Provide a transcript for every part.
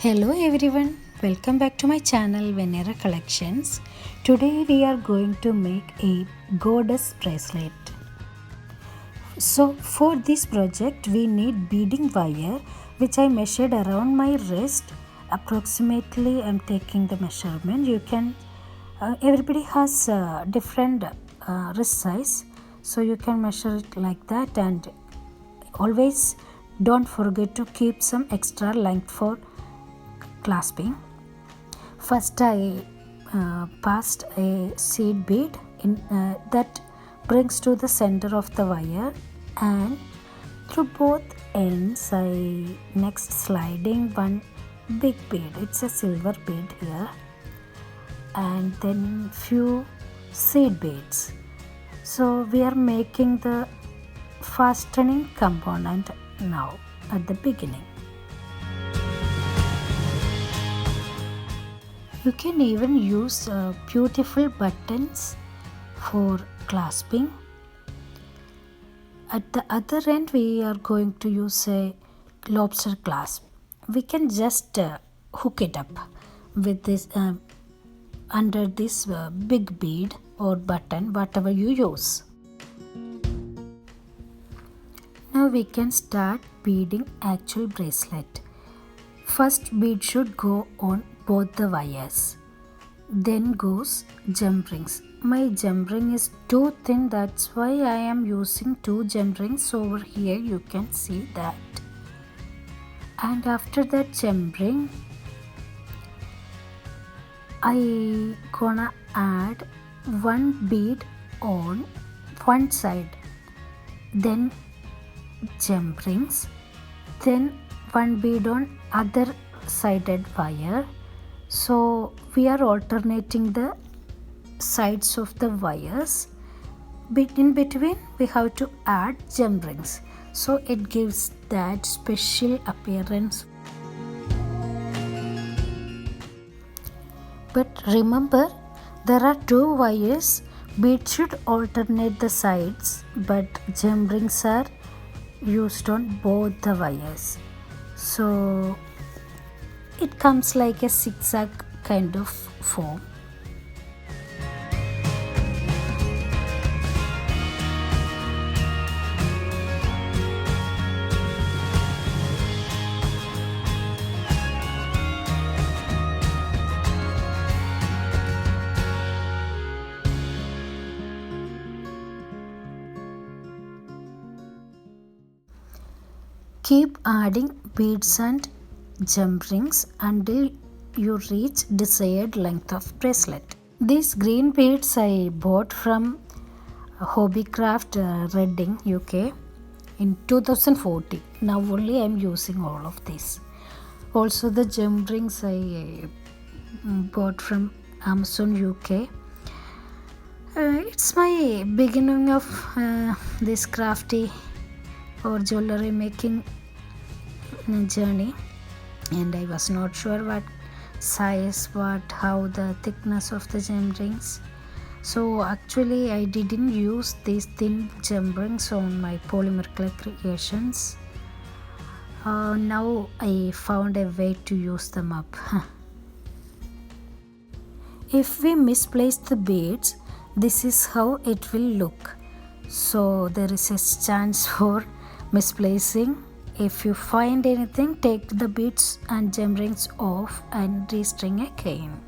Hello everyone, welcome back to my channel Venera Collections. Today we are going to make a goddess bracelet. So for this project we need beading wire which I measured around my wrist. Approximately I'm taking the measurement. You can everybody has different wrist size, so you can measure it like that, and always don't forget to keep some extra length for clasping. First I passed a seed bead in that brings to the center of the wire, and through both ends I next sliding one big bead. It's a silver bead here, and then few seed beads. So we are making the fastening component now at the beginning. You can even use beautiful buttons for clasping. At the other end we are going to use a lobster clasp. We can just hook it up with this under this big bead or button, whatever you use. Now we can start beading actual bracelet. First bead should go on both the wires. Then goes jump rings. My jump ring is too thin, that's why I am using two jump rings over here. You can see that. And after that jump ring, I gonna add one bead on one side, then jump rings, then one bead on other sided wire. So we are alternating the sides of the wires. In between we have to add jump rings, so it gives that special appearance. But remember, there are two wires. Beads should alternate the sides, but jump rings are used on both the wires. So it comes like a zigzag kind of form. Keep adding beads and jump rings until you reach desired length of bracelet. These green beads I bought from Hobbycraft Reading, UK in 2014. Now only I am using all of this. Also the jump rings I bought from Amazon UK. It's my beginning of this crafty or jewelry making journey, and I was not sure what size, how the thickness of the gem rings. So actually I didn't use these thin gem rings on my polymer clay creations. Now I found a way to use them up. If we misplace the beads, this is how it will look. So there is a chance for misplacing. If you find anything, take the beads and gem rings off and restring again.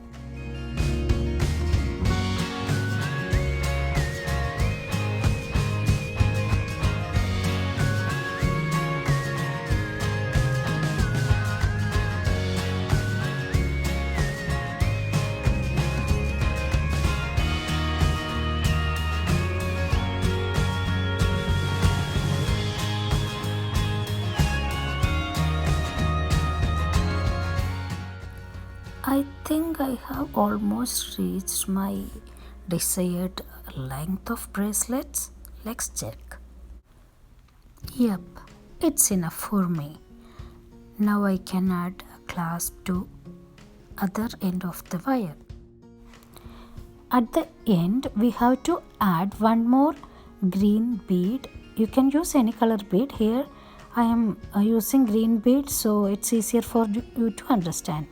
I think I have almost reached my desired length of bracelets. Let's check. Yep, it's enough for me. Now I can add a clasp to other end of the wire. At the end we have to add one more green bead. You can use any color bead here. I am using green bead, so it's easier for you to understand.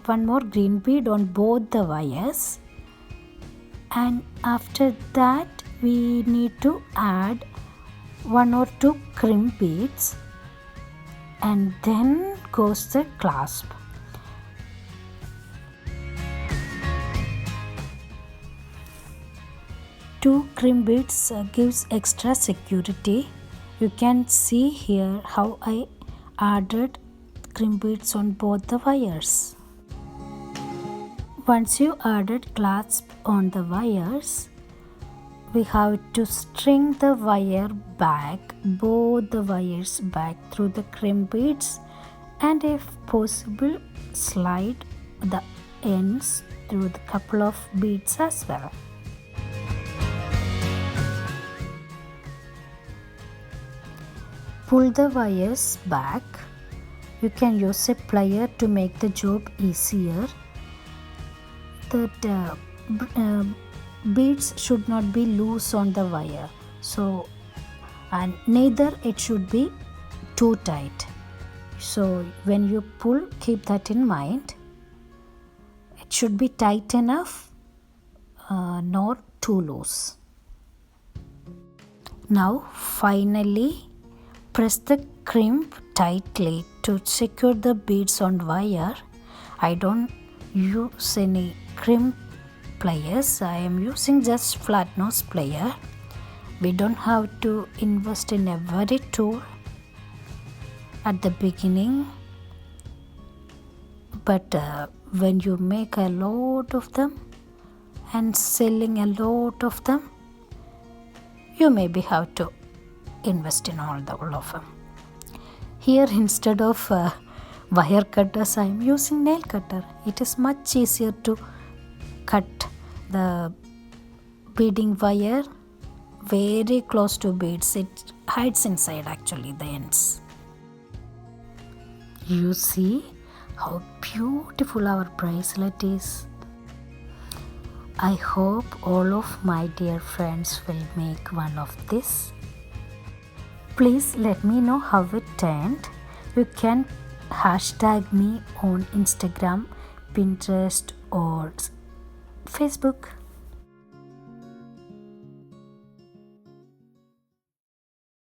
One more green bead on both the wires, and after that we need to add 1 or 2 crimp beads, and then goes the clasp. Two crimp beads gives extra security. You can see here how I added crimp beads on both the wires. Once you added clasp on the wires, we have to string the wire back, both the wires back through the crimp beads, and if possible slide the ends through the couple of beads as well. Pull the wires back. You can use a plier to make the job easier. That beads should not be loose on the wire, and neither it should be too tight. So when you pull, keep that in mind. It should be tight enough, not too loose. Now finally press the crimp tightly to secure the beads on wire. I don't use any crimp pliers. I am using just flat nose plier. We don't have to invest in every tool at the beginning, but when you make a lot of them and selling a lot of them, you maybe have to invest in all of them. Here, instead of wire cutters, I am using nail cutter. It is much easier to cut the beading wire very close to beads. It hides inside actually the ends. You see how beautiful our bracelet is. I hope all of my dear friends will make one of this. Please let me know how it turned. You can hashtag me on Instagram, Pinterest or Facebook.